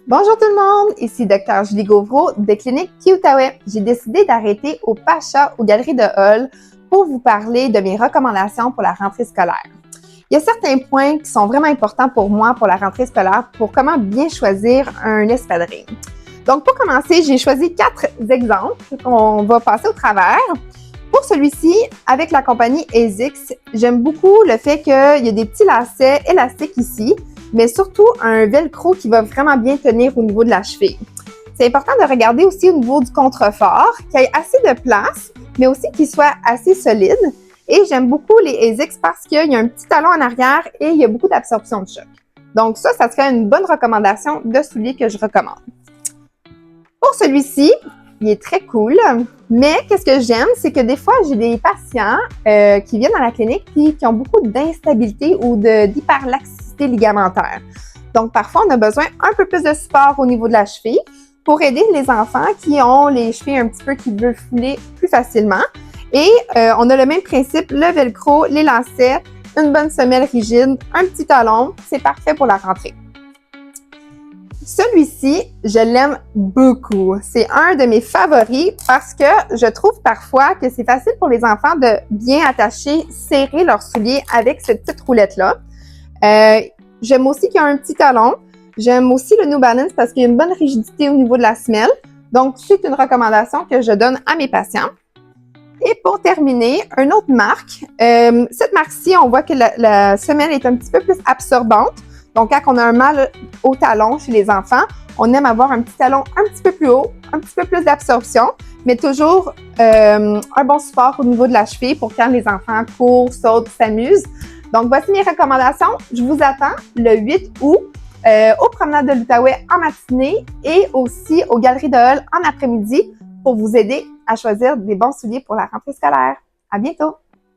Bonjour tout le monde, ici Dr Julie Gauvreau de Clinique Kiutaoué. J'ai décidé d'arrêter au Pacha aux Galeries de Hall pour vous parler de mes recommandations pour la rentrée scolaire. Il y a certains points qui sont vraiment importants pour moi pour la rentrée scolaire pour comment bien choisir un espadrille. Donc pour commencer, j'ai choisi 4 exemples qu'on va passer au travers. Pour celui-ci, avec la compagnie ASICS, j'aime beaucoup le fait qu'il y a des petits lacets élastiques ici, mais surtout un velcro qui va vraiment bien tenir au niveau de la cheville. C'est important de regarder aussi au niveau du contrefort, qu'il y ait assez de place, mais aussi qu'il soit assez solide. Et j'aime beaucoup les ASICS parce qu'il y a un petit talon en arrière et il y a beaucoup d'absorption de choc. Donc ça serait une bonne recommandation de soulier que je recommande. Pour celui-ci, il est très cool, mais qu'est-ce que j'aime, c'est que des fois, j'ai des patients qui viennent à la clinique et qui ont beaucoup d'instabilité ou d'hyperlaxité ligamentaire. Donc, parfois, on a besoin un peu plus de support au niveau de la cheville pour aider les enfants qui ont les chevilles un petit peu qui veulent fouler plus facilement. Et on a le même principe, le velcro, les lacets, une bonne semelle rigide, un petit talon, c'est parfait pour la rentrée. Celui-ci, je l'aime beaucoup. C'est un de mes favoris parce que je trouve parfois que c'est facile pour les enfants de bien attacher, serrer leurs souliers avec cette petite roulette-là. J'aime aussi qu'il y a un petit talon. J'aime aussi le New Balance parce qu'il y a une bonne rigidité au niveau de la semelle. Donc, c'est une recommandation que je donne à mes patients. Et pour terminer, une autre marque. Cette marque-ci, on voit que la semelle est un petit peu plus absorbante. Donc, quand on a un mal au talon chez les enfants, on aime avoir un petit talon un petit peu plus haut, un petit peu plus d'absorption, mais toujours un bon support au niveau de la cheville pour quand les enfants courent, sautent, s'amusent. Donc, voici mes recommandations. Je vous attends le 8 août aux promenades de l'Outaouais en matinée et aussi aux Galeries de Hall en après-midi pour vous aider à choisir des bons souliers pour la rentrée scolaire. À bientôt!